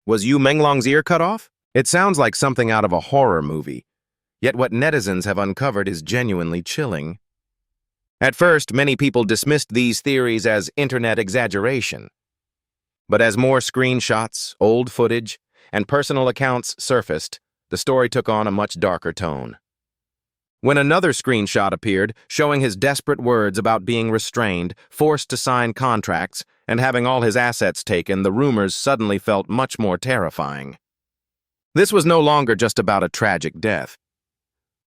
Was Yu Menglong's ear cut off? It sounds like something out of a horror movie, yet what netizens have uncovered is genuinely chilling. At first, many people dismissed these theories as internet exaggeration. But as more screenshots, old footage, and personal accounts surfaced, the story took on a much darker tone. When another screenshot appeared, showing his desperate words about being restrained, forced to sign contracts, and having all his assets taken, the rumors suddenly felt much more terrifying. This was no longer just about a tragic death.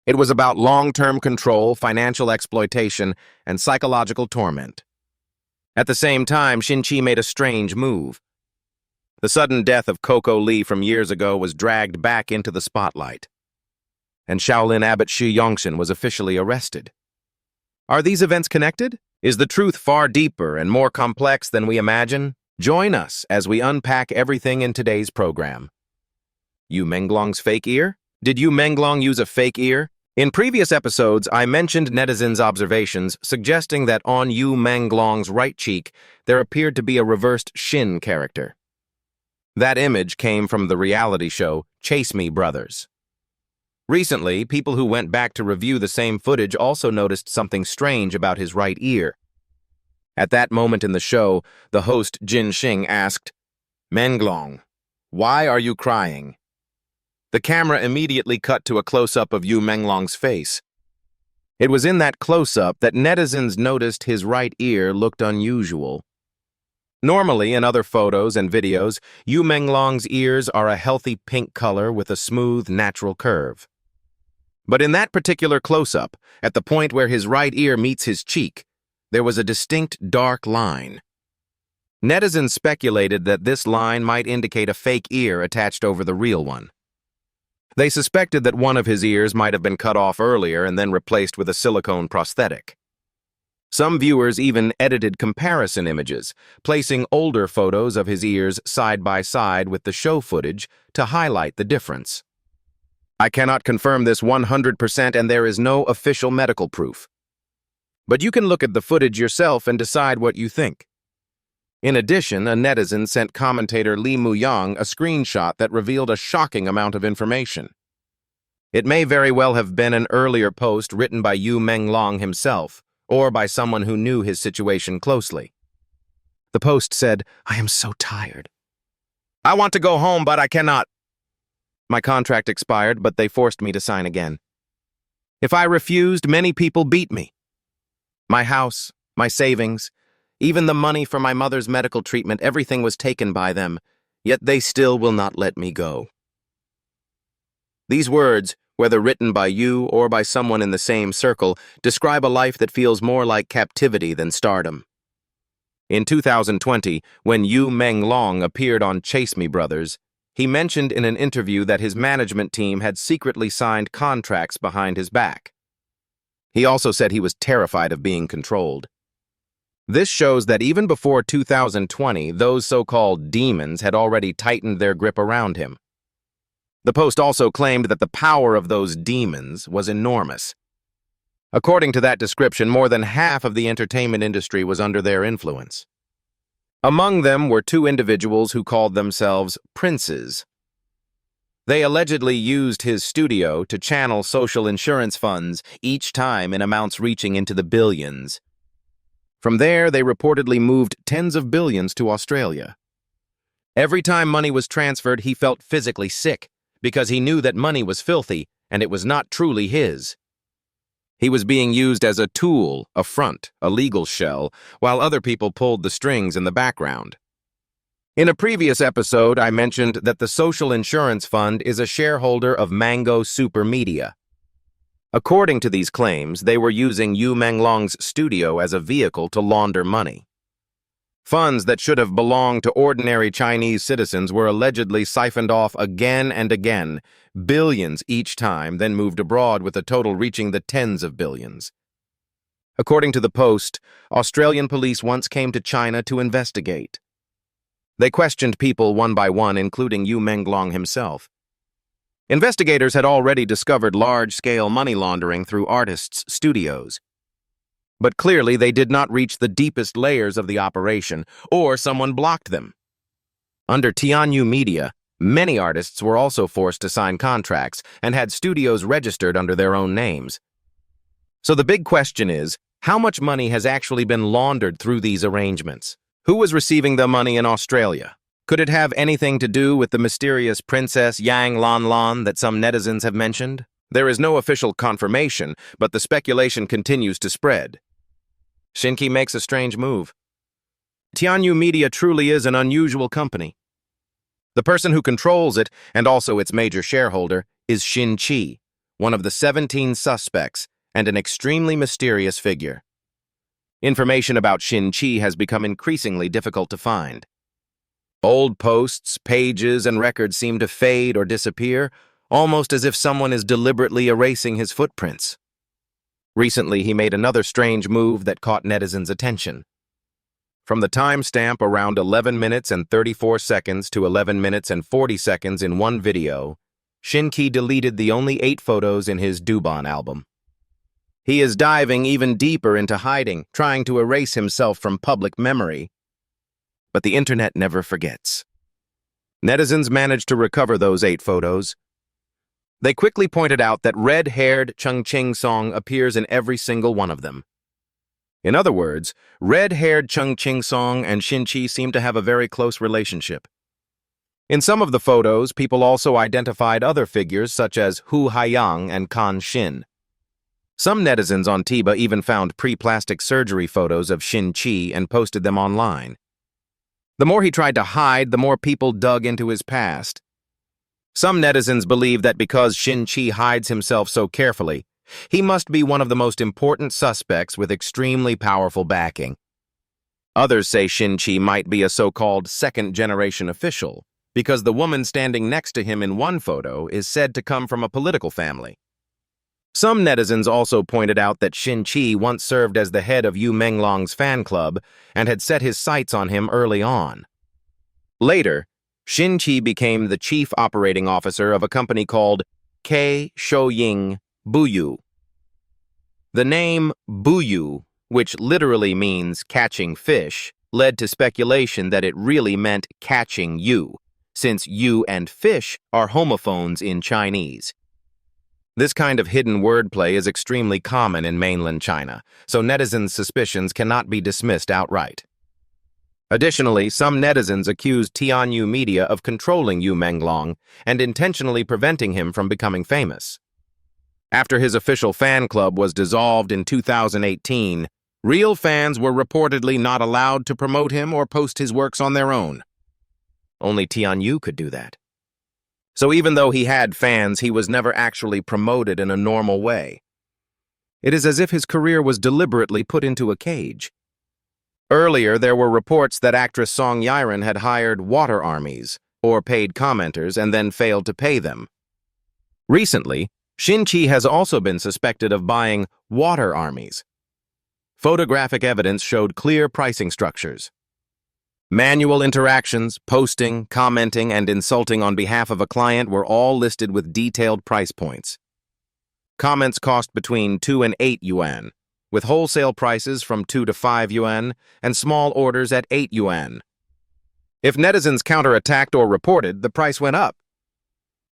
It was about long-term control, financial exploitation, and psychological torment. At the same time, Xin Qi made a strange move. The sudden death of Coco Lees from years ago was dragged back into the spotlight, and Shaolin abbot Shi Yongxin was officially arrested. Are these events connected? Is the truth far deeper and more complex than we imagine? Join us as we unpack everything in today's program. Yu Menglong's fake ear? Did Yu Menglong use a fake ear? In previous episodes, I mentioned netizens' observations suggesting that on Yu Menglong's right cheek there appeared to be a reversed Xin character. That image came from the reality show Chase Me Brothers. Recently, people who went back to review the same footage also noticed something strange about his right ear. At that moment in the show, the host Xin Qi asked, "Menglong, why are you crying?" The camera immediately cut to a close-up of Yu Menglong's face. It was in that close-up that netizens noticed his right ear looked unusual. Normally, in other photos and videos, Yu Menglong's ears are a healthy pink color with a smooth, natural curve. But in that particular close-up, at the point where his right ear meets his cheek, there was a distinct dark line. Netizens speculated that this line might indicate a fake ear attached over the real one. They suspected that one of his ears might have been cut off earlier and then replaced with a silicone prosthetic. Some viewers even edited comparison images, placing older photos of his ears side by side with the show footage to highlight the difference. I cannot confirm this 100% and there is no official medical proof. But you can look at the footage yourself and decide what you think. In addition, a netizen sent commentator Li Muyang a screenshot that revealed a shocking amount of information. It may very well have been an earlier post written by Yu Menglong himself, or by someone who knew his situation closely. The post said, "I am so tired. I want to go home, but I cannot. My contract expired, but they forced me to sign again. If I refused, many people beat me. My house, my savings, even the money for my mother's medical treatment, everything was taken by them, yet they still will not let me go." These words, whether written by you or by someone in the same circle, describe a life that feels more like captivity than stardom. In 2020, when Yu Menglong appeared on Chase Me Brothers, he mentioned in an interview that his management team had secretly signed contracts behind his back. He also said he was terrified of being controlled. This shows that even before 2020, those so-called demons had already tightened their grip around him. The post also claimed that the power of those demons was enormous. According to that description, more than half of the entertainment industry was under their influence. Among them were two individuals who called themselves princes. They allegedly used his studio to channel social insurance funds, each time in amounts reaching into the billions. From there, they reportedly moved tens of billions to Australia. Every time money was transferred, he felt physically sick, because he knew that money was filthy and it was not truly his. He was being used as a tool, a front, a legal shell, while other people pulled the strings in the background. In a previous episode, I mentioned that the Social Insurance Fund is a shareholder of Mango Super Media. According to these claims, they were using Yu Menglong's studio as a vehicle to launder money. Funds that should have belonged to ordinary Chinese citizens were allegedly siphoned off again and again, billions each time, then moved abroad with a total reaching the tens of billions. According to the Post, Australian police once came to China to investigate. They questioned people one by one, including Yu Menglong himself. Investigators had already discovered large-scale money laundering through artists' studios. But clearly they did not reach the deepest layers of the operation, or someone blocked them. Under Tianyu Media, Many artists were also forced to sign contracts and had studios registered under their own names. So the big question is, how much money has actually been laundered through these arrangements? Who was receiving the money in Australia? Could it have anything to do with the mysterious Princess Yang Lanlan that some netizens have mentioned? There is no official confirmation, but the speculation continues to spread. Xin Qi makes a strange move. Tianyu Media truly is an unusual company. The person who controls it, and also its major shareholder, is Xin Qi, one of the 17 suspects, and an extremely mysterious figure. Information about Xin Qi has become increasingly difficult to find. Old posts, pages, and records seem to fade or disappear, almost as if someone is deliberately erasing his footprints. Recently, he made another strange move that caught netizens' attention. From the timestamp around 11 minutes and 34 seconds to 11 minutes and 40 seconds in one video, Xin Qi deleted the only 8 photos in his Douban album. He is diving even deeper into hiding, trying to erase himself from public memory. But the internet never forgets. Netizens managed to recover those 8 photos. They quickly pointed out that red-haired Chengqing Song appears in every single one of them. In other words, red-haired Chengqing Song and Xin Qi seem to have a very close relationship. In some of the photos, people also identified other figures such as Hu Haiyang and Kan Xin. Some netizens on Tiba even found pre-plastic surgery photos of Xin Qi and posted them online. The more he tried to hide, the more people dug into his past. Some netizens believe that because Xin Qi hides himself so carefully, he must be one of the most important suspects with extremely powerful backing. Others say Xin Qi might be a so-called second-generation official, because the woman standing next to him in one photo is said to come from a political family. Some netizens also pointed out that Xin Qi once served as the head of Yu Menglong's fan club and had set his sights on him early on. Later, Xin Qi became the chief operating officer of a company called K Shouying Buyu. The name Buyu, which literally means catching fish, led to speculation that it really meant catching you, since you and fish are homophones in Chinese. This kind of hidden wordplay is extremely common in mainland China, so netizens' suspicions cannot be dismissed outright. Additionally, some netizens accused Tianyu Media of controlling Yu Menglong and intentionally preventing him from becoming famous. After his official fan club was dissolved in 2018, real fans were reportedly not allowed to promote him or post his works on their own. Only Tianyu could do that. So even though he had fans, he was never actually promoted in a normal way. It is as if his career was deliberately put into a cage. Earlier, there were reports that actress Song Yiren had hired water armies, or paid commenters, and then failed to pay them. Recently, Xin Qi has also been suspected of buying water armies. Photographic evidence showed clear pricing structures. Manual interactions, posting, commenting, and insulting on behalf of a client were all listed with detailed price points. Comments cost between 2 and 8 yuan, with wholesale prices from 2 to 5 yuan and small orders at 8 yuan. If netizens counterattacked or reported, the price went up.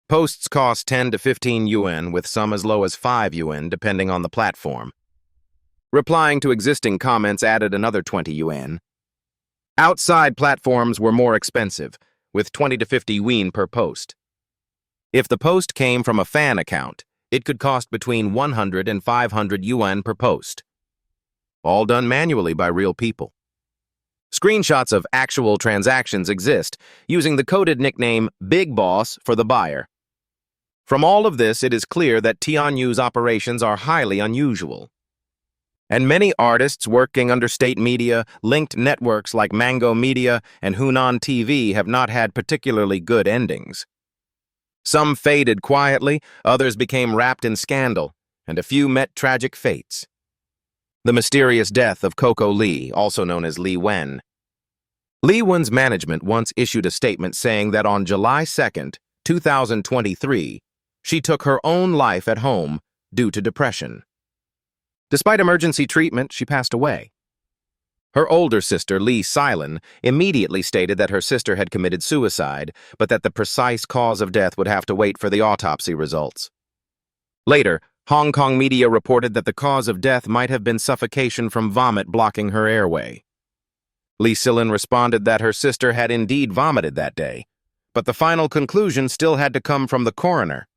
Posts cost 10 to 15 yuan, with some as low as 5 yuan, depending on the platform. Replying to existing comments added another 20 yuan. Outside platforms were more expensive, with 20 to 50 yuan per post. If the post came from a fan account, it could cost between 100 and 500 yuan per post. All done manually by real people. Screenshots of actual transactions exist, using the coded nickname Big Boss for the buyer. From all of this, it is clear that Tianyu's operations are highly unusual. And many artists working under state media, linked networks like Mango Media and Hunan TV have not had particularly good endings. Some faded quietly, others became wrapped in scandal, and a few met tragic fates. The mysterious death of Coco Lees, also known as Li Wen. Li Wen's management once issued a statement saying that on July 2, 2023, she took her own life at home due to depression. Despite emergency treatment, she passed away. Her older sister, Lee Silin, immediately stated that her sister had committed suicide, but that the precise cause of death would have to wait for the autopsy results. Later, Hong Kong media reported that the cause of death might have been suffocation from vomit blocking her airway. Lee Silin responded that her sister had indeed vomited that day, but the final conclusion still had to come from the coroner.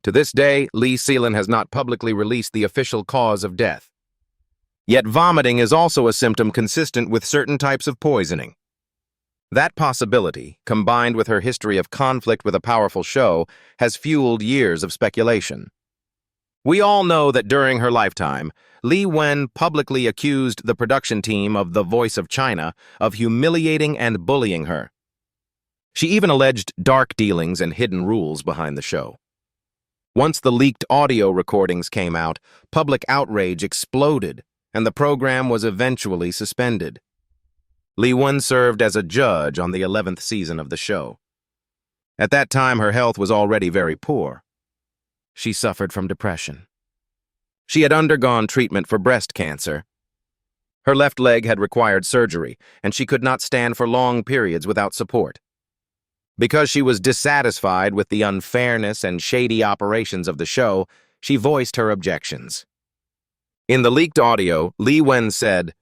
To this day, Lee Silin has not publicly released the official cause of death. Yet vomiting is also a symptom consistent with certain types of poisoning. That possibility, combined with her history of conflict with a powerful show, has fueled years of speculation. We all know that during her lifetime, Li Wen publicly accused the production team of The Voice of China of humiliating and bullying her. She even alleged dark dealings and hidden rules behind the show. Once the leaked audio recordings came out, public outrage exploded, and the program was eventually suspended. Li Wen served as a judge on the 11th season of the show. At that time, her health was already very poor. She suffered from depression. She had undergone treatment for breast cancer. Her left leg had required surgery, and she could not stand for long periods without support. Because she was dissatisfied with the unfairness and shady operations of the show, she voiced her objections. In the leaked audio, Li Wen said,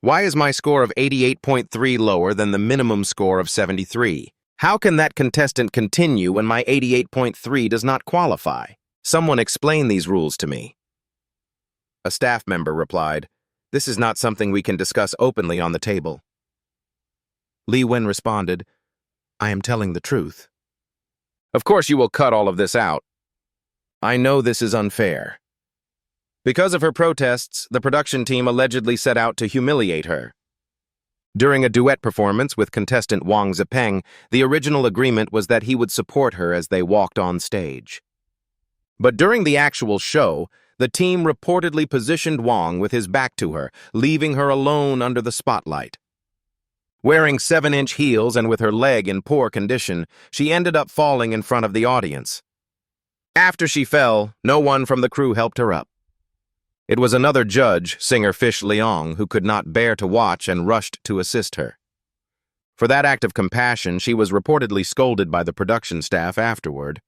"Why is my score of 88.3 lower than the minimum score of 73? How can that contestant continue when my 88.3 does not qualify? Someone explain these rules to me." A staff member replied, "This is not something we can discuss openly on the table." Li Wen responded, "I am telling the truth." "Of course you will cut all of this out. I know this is unfair." Because of her protests, the production team allegedly set out to humiliate her. During a duet performance with contestant Wang Zipeng, the original agreement was that he would support her as they walked on stage. But during the actual show, the team reportedly positioned Wang with his back to her, leaving her alone under the spotlight. Wearing 7-inch heels and with her leg in poor condition, she ended up falling in front of the audience. After she fell, no one from the crew helped her up. It was another judge, singer Fish Leong, who could not bear to watch and rushed to assist her. For that act of compassion, she was reportedly scolded by the production staff afterward.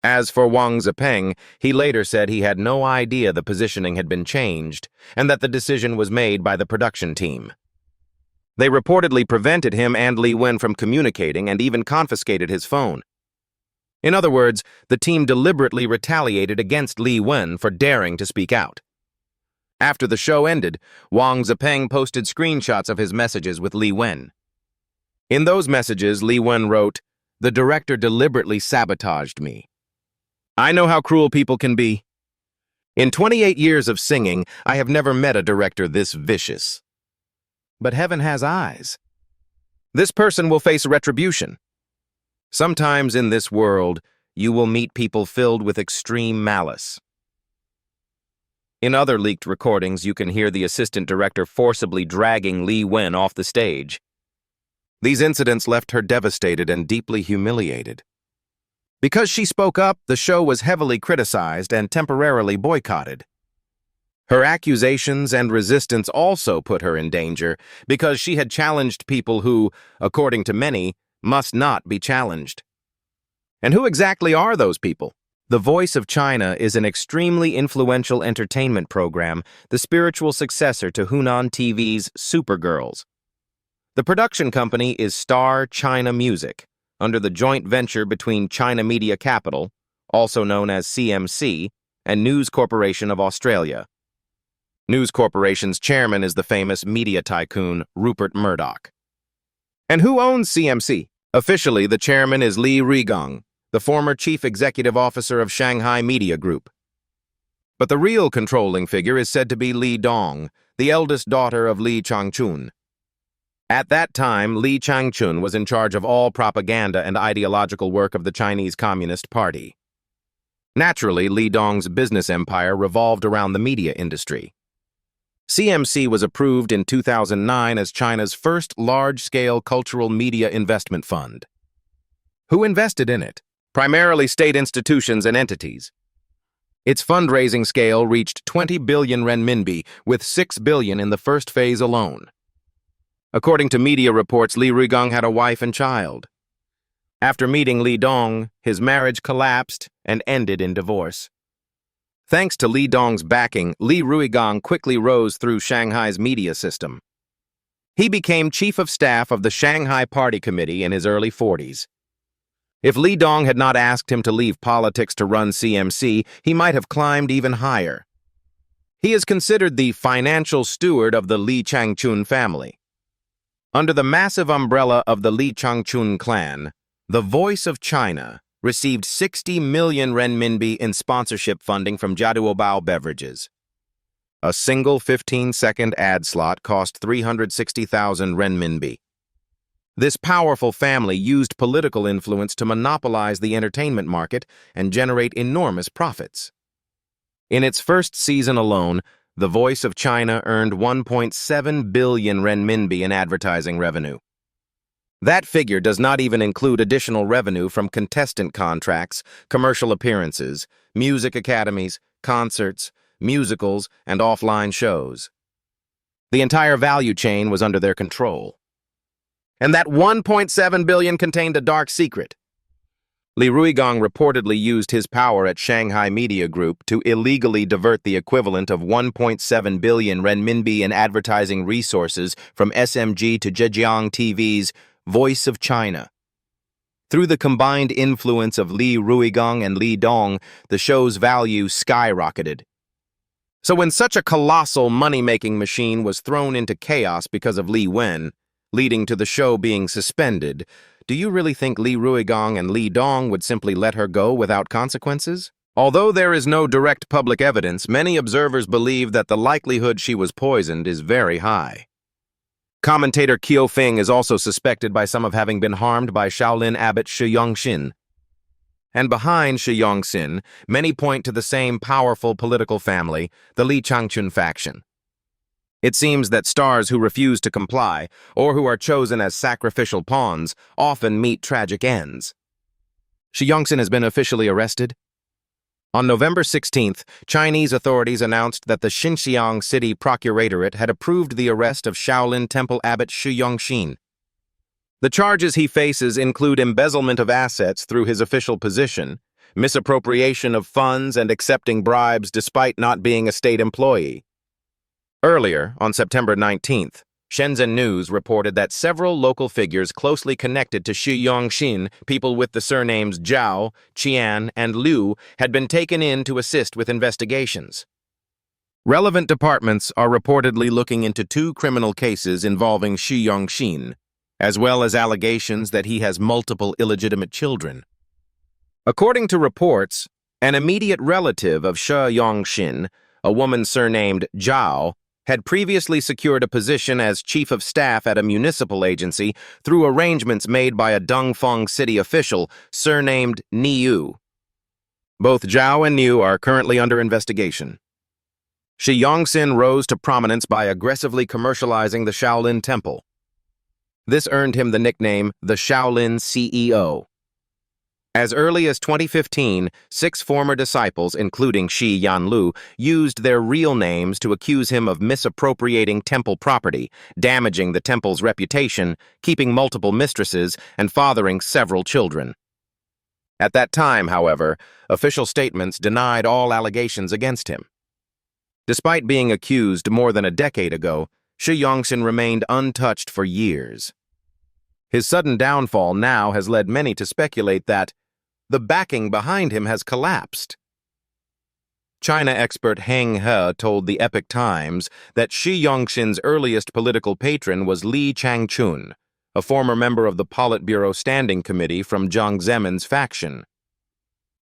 As for Wang Zipeng, he later said he had no idea the positioning had been changed and that the decision was made by the production team. They reportedly prevented him and Li Wen from communicating and even confiscated his phone. In other words, the team deliberately retaliated against Li Wen for daring to speak out. After the show ended, Wang Zipeng posted screenshots of his messages with Li Wen. In those messages, Li Wen wrote, "The director deliberately sabotaged me. I know how cruel people can be. In 28 years of singing, I have never met a director this vicious. But heaven has eyes. This person will face retribution. Sometimes in this world, you will meet people filled with extreme malice." In other leaked recordings, you can hear the assistant director forcibly dragging Li Wen off the stage. These incidents left her devastated and deeply humiliated. Because she spoke up, the show was heavily criticized and temporarily boycotted. Her accusations and resistance also put her in danger because she had challenged people who, according to many, must not be challenged. And who exactly are those people? The Voice of China is an extremely influential entertainment program, the spiritual successor to Hunan TV's Supergirls. The production company is Star China Music, under the joint venture between China Media Capital, also known as CMC, and News Corporation of Australia. News Corporation's chairman is the famous media tycoon Rupert Murdoch. And who owns CMC? Officially, the chairman is Li Rigong, the former chief executive officer of Shanghai Media Group. But the real controlling figure is said to be Li Dong, the eldest daughter of Li Changchun. At that time, Li Changchun was in charge of all propaganda and ideological work of the Chinese Communist Party. Naturally, Li Dong's business empire revolved around the media industry. CMC was approved in 2009 as China's first large-scale cultural media investment fund. Who invested in it? Primarily state institutions and entities. Its fundraising scale reached 20 billion renminbi, with 6 billion in the first phase alone. According to media reports, Li Ruigang had a wife and child. After meeting Li Dong, his marriage collapsed and ended in divorce. Thanks to Li Dong's backing, Li Ruigang quickly rose through Shanghai's media system. He became chief of staff of the Shanghai Party Committee in his early 40s. If Li Dong had not asked him to leave politics to run CMC, he might have climbed even higher. He is considered the financial steward of the Li Changchun family. Under the massive umbrella of the Li Changchun clan, the Voice of China received 60 million renminbi in sponsorship funding from Jiaduobao Beverages. A single 15-second ad slot cost 360,000 renminbi. This powerful family used political influence to monopolize the entertainment market and generate enormous profits. In its first season alone, The Voice of China earned 1.7 billion renminbi in advertising revenue. That figure does not even include additional revenue from contestant contracts, commercial appearances, music academies, concerts, musicals, and offline shows. The entire value chain was under their control. And that 1.7 billion contained a dark secret. Li Ruigang reportedly used his power at Shanghai Media Group to illegally divert the equivalent of 1.7 billion renminbi in advertising resources from SMG to Zhejiang TV's Voice of China. Through the combined influence of Li Ruigang and Li Dong, the show's value skyrocketed. So when such a colossal money-making machine was thrown into chaos because of Li Wen, leading to the show being suspended, do you really think Li Ruigang and Li Dong would simply let her go without consequences? Although there is no direct public evidence, many observers believe that the likelihood she was poisoned is very high. Commentator Qiu Feng is also suspected by some of having been harmed by Shaolin abbot Shi Yongxin. And behind Shi Yongxin, many point to the same powerful political family, the Li Changchun faction. It seems that stars who refuse to comply, or who are chosen as sacrificial pawns, often meet tragic ends. Shi Yongxin has been officially arrested. On November 16th, Chinese authorities announced that the Xinjiang City Procuratorate had approved the arrest of Shaolin Temple abbot Shi Yongxin. The charges he faces include embezzlement of assets through his official position, misappropriation of funds, and accepting bribes despite not being a state employee. Earlier, on September 19th, Shenzhen News reported that several local figures closely connected to Shi Yongxin, people with the surnames Zhao, Qian, and Liu, had been taken in to assist with investigations. Relevant departments are reportedly looking into 2 criminal cases involving Shi Yongxin, as well as allegations that he has multiple illegitimate children. According to reports, an immediate relative of Shi Yongxin, a woman surnamed Zhao, had previously secured a position as chief of staff at a municipal agency through arrangements made by a Dongfeng city official surnamed Niu. Both Zhao and Niu are currently under investigation. Shi Yongxin rose to prominence by aggressively commercializing the Shaolin Temple. This earned him the nickname the Shaolin CEO. As early as 2015, 6 former disciples, including Shi Yanlu, used their real names to accuse him of misappropriating temple property, damaging the temple's reputation, keeping multiple mistresses, and fathering several children. At that time, however, official statements denied all allegations against him. Despite being accused more than a decade ago, Shi Yongxin remained untouched for years. His sudden downfall now has led many to speculate that the backing behind him has collapsed. China expert Heng He told the Epoch Times that Shi Yongxin's earliest political patron was Li Changchun, a former member of the Politburo Standing Committee from Jiang Zemin's faction.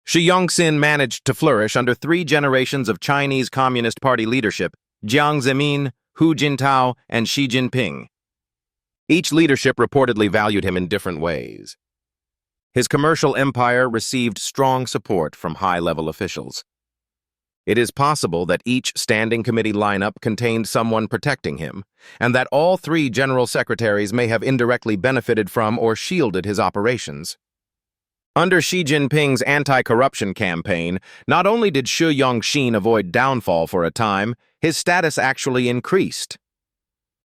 Shi Yongxin managed to flourish under 3 generations of Chinese Communist Party leadership, Jiang Zemin, Hu Jintao, and Xi Jinping. Each leadership reportedly valued him in different ways. His commercial empire received strong support from high-level officials. It is possible that each standing committee lineup contained someone protecting him, and that all 3 general secretaries may have indirectly benefited from or shielded his operations. Under Xi Jinping's anti-corruption campaign, not only did Shi Yongxin avoid downfall for a time, his status actually increased.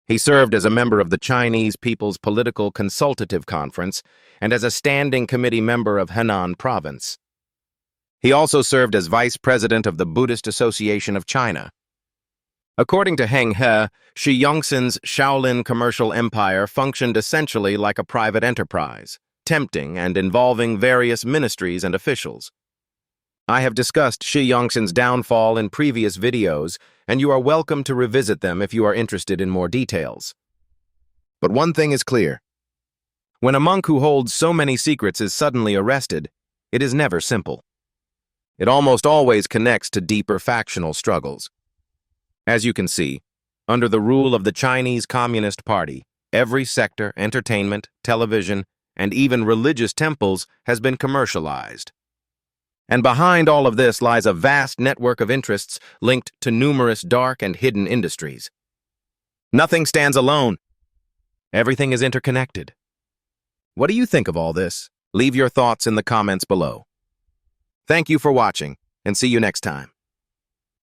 He served as a member of the Chinese People's Political Consultative Conference and as a standing committee member of Henan Province. He also served as vice president of the Buddhist Association of China. According to Heng He, Shi Yongxin's Shaolin commercial empire functioned essentially like a private enterprise, tempting and involving various ministries and officials. I have discussed Shi Yongxin's downfall in previous videos, and you are welcome to revisit them if you are interested in more details. But one thing is clear. When a monk who holds so many secrets is suddenly arrested, it is never simple. It almost always connects to deeper factional struggles. As you can see, under the rule of the Chinese Communist Party, every sector, entertainment, television, and even religious temples has been commercialized. And behind all of this lies a vast network of interests linked to numerous dark and hidden industries. Nothing stands alone. Everything is interconnected. What do you think of all this? Leave your thoughts in the comments below. Thank you for watching, and see you next time.